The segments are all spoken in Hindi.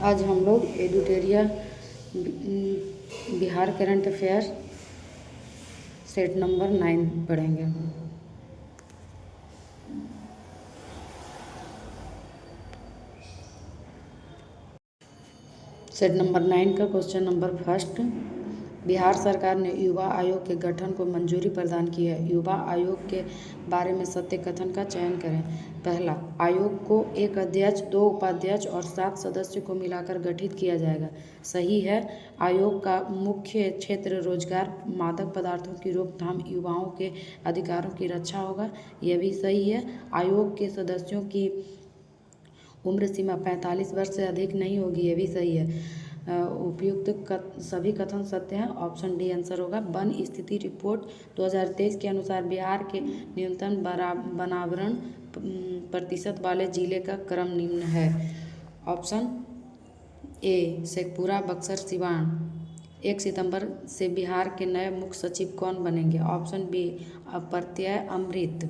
आज हम लोग एडुटेरिया Bihar current affair set number 9 पढ़ेंगे। सेट नंबर 9 का क्वेश्चन नंबर फर्स्ट, बिहार सरकार ने युवा आयोग के गठन को मंजूरी प्रदान की है। युवा आयोग के बारे में सत्य कथन का चयन करें। पहला, आयोग को एक अध्यक्ष, 2 उपाध्यक्ष और 7 सदस्यों को मिलाकर गठित किया जाएगा। सही है। आयोग का मुख्य क्षेत्र रोजगार, मादक पदार्थों की रोकथाम, युवाओं के अधिकारों की रक्षा होगा। यह भी सही है। आयोग के सदस्यों की उम्र सीमा 45 वर्ष से अधिक नहीं होगी। ये भी सही है। उपयुक्त सभी कथन सत्य हैं। ऑप्शन डी आंसर होगा। वन स्थिति रिपोर्ट 2023 के अनुसार बिहार के न्यूनतम वनावरण प्रतिशत वाले जिले का क्रम निम्न है। ऑप्शन ए शेखपुरा, बक्सर, सिवान। 1 सितंबर से बिहार के नए मुख्य सचिव कौन बनेंगे? ऑप्शन बी अप्रत्यय अमृत।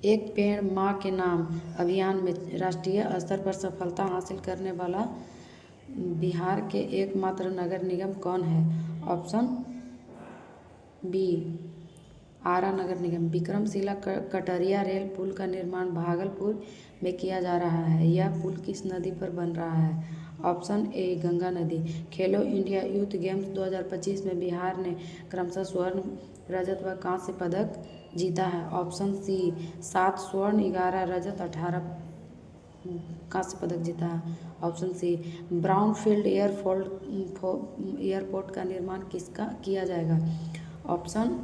एक पेड़ माँ के नाम अभियान में राष्ट्रीय स्तर पर सफलता हासिल करने वाला बिहार के एकमात्र नगर निगम कौन है? ऑप्शन बी आरा नगर निगम। विक्रमशिला कटरिया रेल पुल का निर्माण भागलपुर में किया जा रहा है। यह पुल किस नदी पर बन रहा है? ऑप्शन ए गंगा नदी। खेलो इंडिया यूथ गेम्स 2025 में बिहार ने क्रमशः स्वर्ण, रजत व कांस्य पदक जीता है। ऑप्शन सी 7 स्वर्ण, 11 रजत, 18 कांस्य पदक जीता है। ऑप्शन सी ब्राउनफील्ड एयरपोर्ट का निर्माण किसका किया जाएगा? ऑप्शन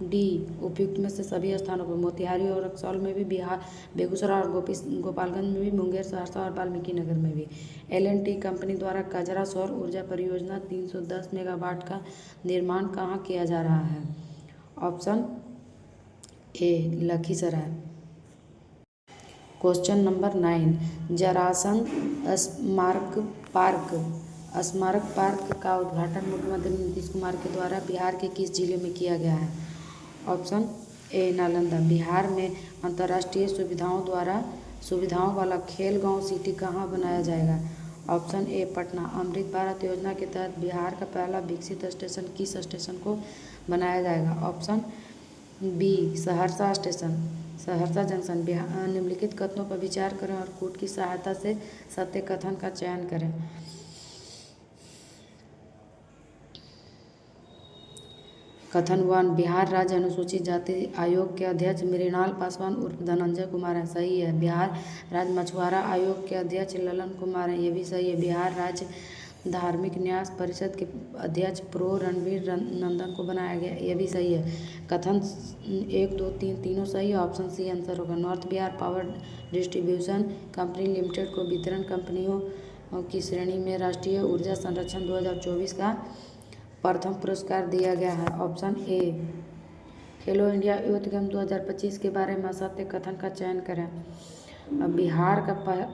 डी उपयुक्त में से सभी स्थानों पर। मोतिहारी और रक्सौल में भी, बिहार बेगूसराय और गोपालगंज में भी, मुंगेर, सहरसा और वाल्मीकि नगर में भी। L&T कंपनी द्वारा कजरा सौर ऊर्जा परियोजना 310 मेगावाट का निर्माण कहाँ किया जा रहा है? Option A Lakhisarai. Question number 9, Jarasandh Smarak park का उद्घाटन मुख्यमंत्री नीतीश कुमार के द्वारा बिहार के किस जिले में किया गया है? ऑप्शन ए नालंदा। बिहार में अंतर्राष्ट्रीय सुविधाओं वाला खेल गांव सिटी कहाँ बनाया जाएगा? Option A Patna. अमृत भारत योजना के तहत बिहार का पहला विकसित स्टेशन किस स्टेशन को बनाया जाएगा? Option B Saharsa station, Saharsa junction. निम्नलिखित कथनों पर विचार करें और कूट की सहायता से सत्य कथन का चयन करें। कथन 1, बिहार राज्य अनुसूचित जाति आयोग के अध्यक्ष मृणाल पासवान उर्फ धनंजय कुमार हैं। सही है। बिहार राज्य मछुआरा आयोग के अध्यक्ष ललन कुमार हैं। ये भी सही है। बिहार राज्य धार्मिक न्यास परिषद के अध्यक्ष प्रो रणवीर नंदन को बनाया गया। ये भी सही है। कथन 1, 2, 3 तीनों सही है। ऑप्शन सी आंसर होगा। North Bihar power distribution company limited को वितरण कंपनियों की श्रेणी में राष्ट्रीय ऊर्जा संरक्षण 2024 का प्रथम पुरस्कार दिया गया है। ऑप्शन ए खेलो इंडिया यूथ गेम 2025 के बारे में सत्य कथन का चयन करें। बिहार का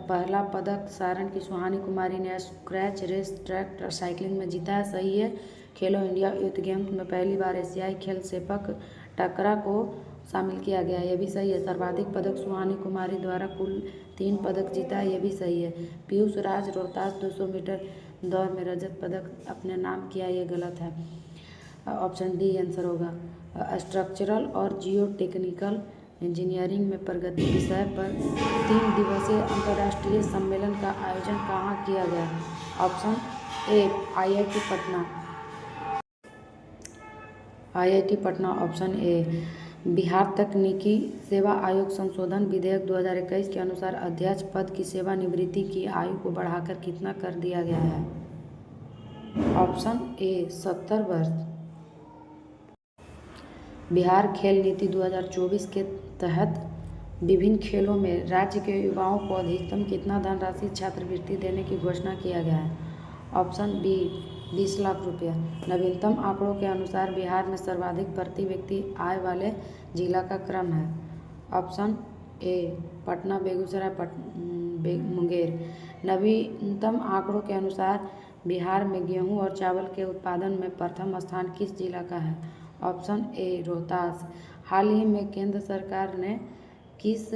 पहला पदक सारण की सुहानी कुमारी ने स्क्रैच रेस ट्रैक साइकिलिंग में जीता है। सही है। खेलो इंडिया यूथ गेम्स में पहली बार एशियाई खेल सेपक टकरा को शामिल किया गया। यह भी सही है। सर्वाधिक पदक सुहानी कुमारी द्वारा कुल 3 पदक जीता है। यह भी सही है। पीयूष राज रोहतास 200 मीटर दौड़ में रजत पदक अपने नाम किया। ये गलत है। ऑप्शन डी आंसर होगा। स्ट्रक्चरल और जियो टेक्निकल इंजीनियरिंग में प्रगति विषय पर 3 दिवसीय अंतर्राष्ट्रीय सम्मेलन का आयोजन कहाँ किया गया? Option A IIT Patna. IIT Patna. Option A Bihar तकनीकी सेवा आयोग संशोधन विधेयक 2021 के अनुसार अध्यक्ष पद की सेवानिवृत्ति की आयु को बढ़ाकर कितना कर दिया गया है? ऑप्शन ए 70 वर्ष। बिहार खेल नीति 2024 के तहत विभिन्न खेलों में राज्य के युवाओं को अधिकतम कितना धनराशि छात्रवृत्ति देने की घोषणा किया गया है? ऑप्शन बी 20 लाख रुपया। नवीनतम आंकड़ों के अनुसार बिहार में सर्वाधिक प्रति व्यक्ति आय वाले जिला का क्रम है। Option A Patna, Begusarai, Munger. नवीनतम आंकड़ों के अनुसार बिहार में गेहूं और चावल के उत्पादन में प्रथम स्थान किस जिला का है? ऑप्शन ए रोहतास। हाल ही में केंद्र सरकार ने किस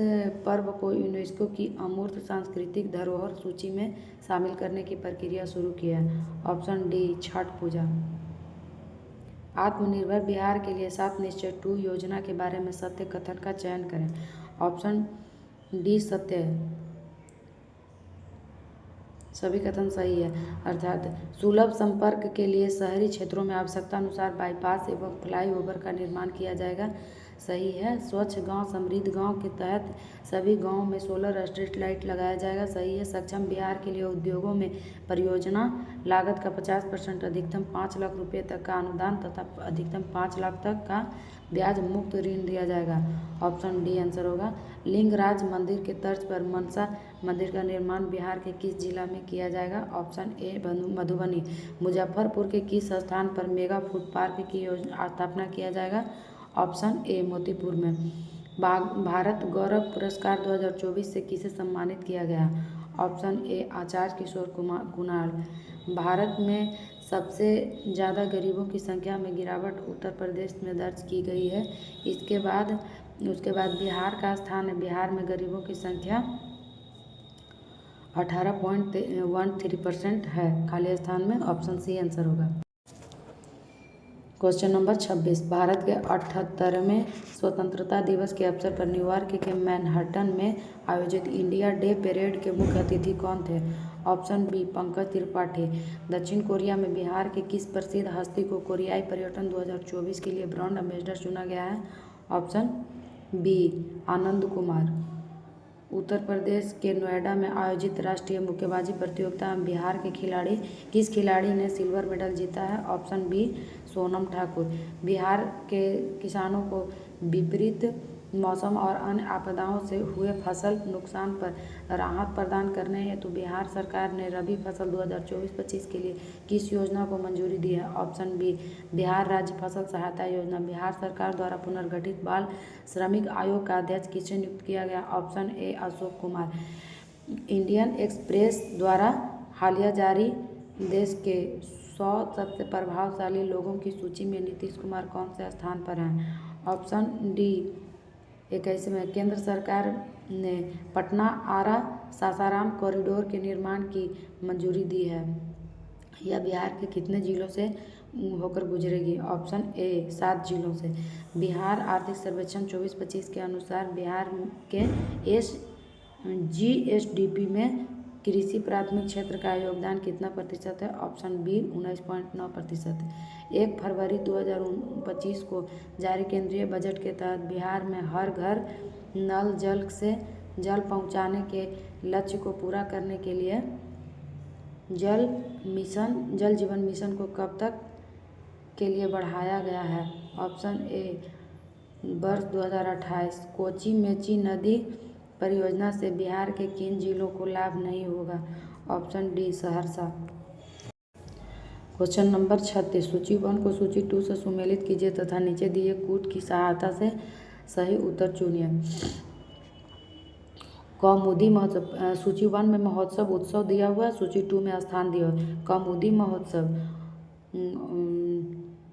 पर्व को यूनेस्को की अमूर्त सांस्कृतिक धरोहर सूची में शामिल करने की प्रक्रिया शुरू की है? ऑप्शन डी छठ पूजा। आत्मनिर्भर बिहार के लिए 7 निश्चय 2 योजना के बारे में सत्य कथन का चयन करें। ऑप्शन डी सत्य है। सभी कथन सही है। अर्थात सुलभ संपर्क के लिए शहरी क्षेत्रों में आवश्यकता अनुसार बाईपास एवं फ्लाईओवर का निर्माण किया जाएगा। सही है। स्वच्छ गांव समृद्ध गांव के तहत सभी गांवों में सोलर स्ट्रीट लाइट लगाया जाएगा। सही है। सक्षम बिहार के लिए उद्योगों में परियोजना लागत का 50% अधिकतम 5 लाख रुपये तक का अनुदान तथा अधिकतम 5 लाख तक का ब्याज मुक्त ऋण दिया जाएगा। ऑप्शन डी आंसर होगा। लिंगराज मंदिर के तर्ज पर मनसा मंदिर का निर्माण बिहार के किस जिला में किया जाएगा? ऑप्शन ए मधुबनी। मुजफ्फरपुर के किस स्थान पर मेगा फूड पार्क की स्थापना किया जाएगा? ऑप्शन ए मोतीपुर में। भारत गौरव पुरस्कार 2024 से किसे सम्मानित किया गया? ऑप्शन ए आचार्य किशोर कुणाल। भारत में सबसे ज़्यादा गरीबों की संख्या में गिरावट उत्तर प्रदेश में दर्ज की गई है। उसके बाद बिहार का स्थान है। बिहार में गरीबों की संख्या 18.13% है खाली स्थान में। ऑप्शन सी आंसर होगा। Question number 26। भारत के 78वें स्वतंत्रता दिवस के अवसर पर न्यूयॉर्क के मैनहट्टन में आयोजित इंडिया डे परेड के मुख्य अतिथि कौन थे? Option B Pankaj Tripathi. दक्षिण कोरिया में बिहार के किस प्रसिद्ध हस्ती को कोरियाई पर्यटन 2024 के लिए ब्रांड एम्बेसडर चुना गया है? Option B Anand Kumar. उत्तर प्रदेश के नोएडा में आयोजित राष्ट्रीय मुक्केबाजी प्रतियोगिता में बिहार के किस खिलाड़ी ने सिल्वर मेडल जीता है? Option B Sonam Thakur. बिहार के किसानों को विपरीत मौसम और अन्य आपदाओं से हुए फसल नुकसान पर राहत प्रदान करने हेतु बिहार सरकार ने रबी फसल 2024-25 के लिए किस योजना को मंजूरी दी है? ऑप्शन बी बिहार राज्य फसल सहायता योजना। बिहार सरकार द्वारा पुनर्गठित बाल श्रमिक आयोग का अध्यक्ष किसे नियुक्त किया गया? Option A Ashok Kumar. Indian express द्वारा हालिया जारी देश के 100 सबसे प्रभावशाली लोगों की सूची में नीतीश कुमार कौन से स्थान पर हैं? ऑप्शन डी 21 में। केंद्र सरकार ने पटना आरा सासाराम कॉरिडोर के निर्माण की मंजूरी दी है। यह बिहार के कितने जिलों से होकर गुजरेगी? ऑप्शन ए 7 जिलों से। बिहार आर्थिक सर्वेक्षण 24-25 के अनुसार बिहार के GSDP में कृषि प्राथमिक क्षेत्र का योगदान कितना प्रतिशत है? Option B 19.9%। 1 फरवरी 2025 को जारी केंद्रीय बजट के तहत बिहार में हर घर नल जल से जल पहुंचाने के लक्ष्य को पूरा करने के लिए जल जीवन मिशन को कब तक के लिए बढ़ाया गया है? ऑप्शन ए वर्ष 2028। कोची मेची नदी परियोजना से बिहार के किन जिलों को लाभ नहीं होगा? Option D Saharsa. Question number 36। सूची 1 को सूची 2 से सुमेलित कीजिए तथा नीचे दिए कूट की सहायता से सही उत्तर चुनिए। कौमुदी महोत्सव। सूची 1 में महोत्सव उत्सव दिया हुआ है, सूची 2 में स्थान दिया हुआ है। कौमुदी महोत्सव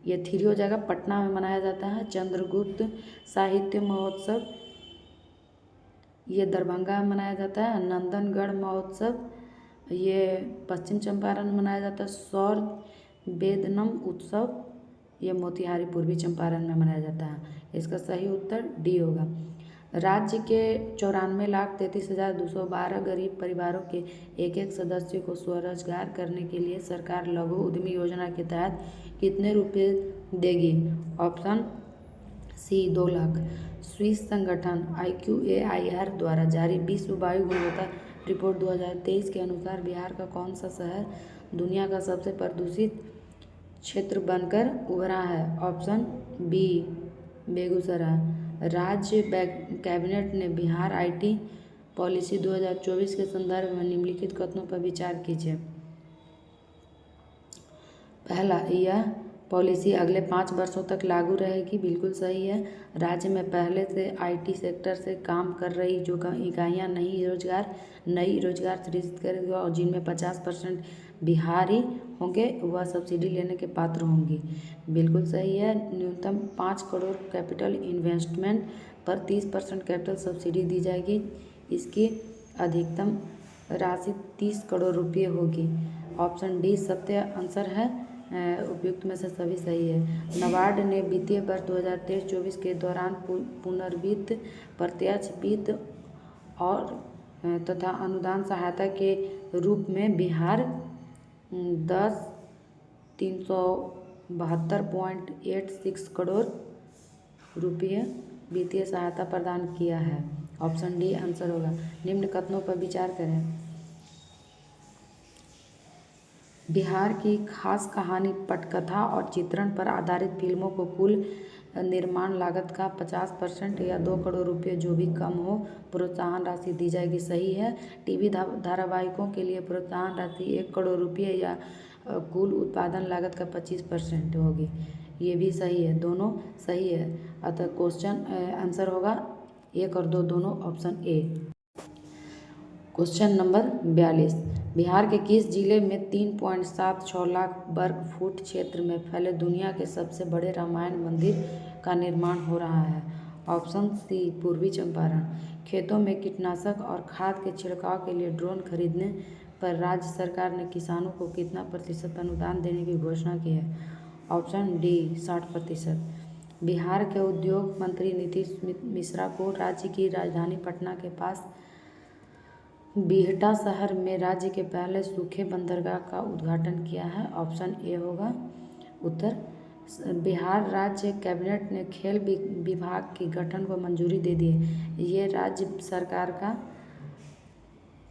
ये 3 हो जाएगा, पटना में मनाया जाता है। चंद्रगुप्त साहित्य महोत्सव ये दरभंगा में मनाया जाता है। नंदनगढ़ महोत्सव ये पश्चिम चंपारण में मनाया जाता है। सौर वेदनम उत्सव ये मोतिहारी पूर्वी चंपारण में मनाया जाता है। इसका सही उत्तर डी होगा। राज्य के 94,33,212 गरीब परिवारों के एक सदस्य को स्वरोजगार करने के लिए सरकार लघु उद्यमी योजना के तहत कितने रुपए देगी? Option C 2 lakh. स्विस संगठन IQAIR द्वारा जारी विश्व वायु गुणवत्ता रिपोर्ट 2023 के अनुसार बिहार का कौन सा शहर दुनिया का सबसे प्रदूषित क्षेत्र बनकर उभरा है? Option B Begusarai. राज्य कैबिनेट ने बिहार IT पॉलिसी 2024 के संदर्भ में निम्नलिखित कथनों पर विचार कीजिए। पहला, यह पॉलिसी अगले 5 वर्षों तक लागू रहेगी। बिल्कुल सही है। राज्य में पहले से IT सेक्टर से काम कर रही जो इकाइयाँ नई रोजगार सृजित करेगी और जिनमें 50% बिहारी होंगे वह सब्सिडी लेने के पात्र होंगी। बिल्कुल सही है। न्यूनतम 5 करोड़ कैपिटल इन्वेस्टमेंट पर 30% कैपिटल सब्सिडी दी जाएगी। इसकी अधिकतम राशि 30 करोड़ रुपये होगी। ऑप्शन डी सत्य आंसर है। उपयुक्त में से सभी सही है। नाबार्ड ने वित्तीय वर्ष 2023-24 के दौरान पुनर्वित्त, प्रत्यक्ष वित्त और तथा अनुदान सहायता के रूप में बिहार 372.86 करोड़ रुपये वित्तीय सहायता प्रदान किया है। ऑप्शन डी आंसर होगा। निम्न कथनों पर विचार करें। बिहार की खास कहानी, पटकथा और चित्रण पर आधारित फिल्मों को कुल निर्माण लागत का 50% या 2 करोड़ रुपये जो भी कम हो प्रोत्साहन राशि दी जाएगी। सही है। टीवी धारावाहिकों के लिए प्रोत्साहन राशि 1 करोड़ रुपये या कुल उत्पादन लागत का 25% होगी। ये भी सही है, दोनों सही है। अतः क्वेश्चन आंसर होगा 1 और 2 दोनों option A. Question number 42। Bihar के किस जिले में 3.76 लाख वर्ग फुट क्षेत्र में फैले दुनिया के सबसे बड़े रामायण मंदिर का निर्माण हो रहा है? ऑप्शन सी पूर्वी चंपारण। खेतों में कीटनाशक और खाद के छिड़काव के लिए ड्रोन खरीदने पर राज्य सरकार ने किसानों को कितना प्रतिशत अनुदान देने की घोषणा की है? Option D 60%। बिहार के उद्योग मंत्री नीतीश मिश्रा को राज्य की राजधानी पटना के पास बिहटा शहर में राज्य के पहले सूखे बंदरगाह का उद्घाटन किया है। ऑप्शन ए होगा उत्तर। बिहार राज्य कैबिनेट ने खेल विभाग के गठन को मंजूरी दे दी है। ये राज्य सरकार का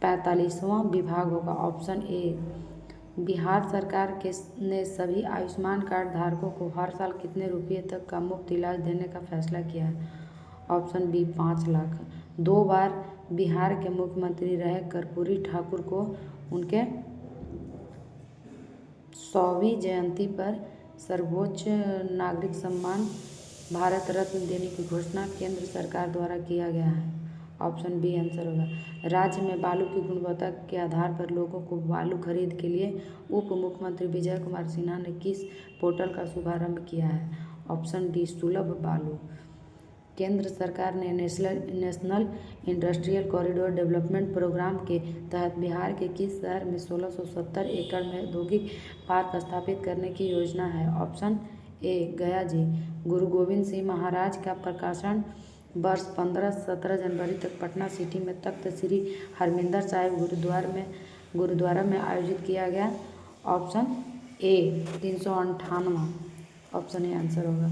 45वां विभाग होगा। Option A. बिहार सरकार ने सभी आयुष्मान कार्ड धारकों को हर साल कितने रुपये तक का मुफ्त इलाज देने का फैसला किया है? Option B 5 lakh. 2 बार बिहार के मुख्यमंत्री रहे कर्पूरी ठाकुर को उनके 100वीं जयंती पर सर्वोच्च नागरिक सम्मान भारत रत्न देने की घोषणा केंद्र सरकार द्वारा किया गया है। ऑप्शन बी आंसर होगा। राज्य में बालू की गुणवत्ता के आधार पर लोगों को बालू खरीद के लिए उप मुख्यमंत्री विजय कुमार सिन्हा ने किस पोर्टल का शुभारंभ किया है? ऑप्शन डी सुलभ बालू। केंद्र सरकार ने national industrial corridor development programme के तहत बिहार के किस शहर में 1670 एकड़ में औद्योगिक पार्क स्थापित करने की योजना है? ऑप्शन ए गया जी। गुरु गोविंद सिंह महाराज का प्रकाशन वर्ष 15-17 जनवरी तक पटना सिटी में तख्त श्री हरमिंदर साहिब गुरुद्वारा में आयोजित किया गया। Option A 358। Option A answer होगा।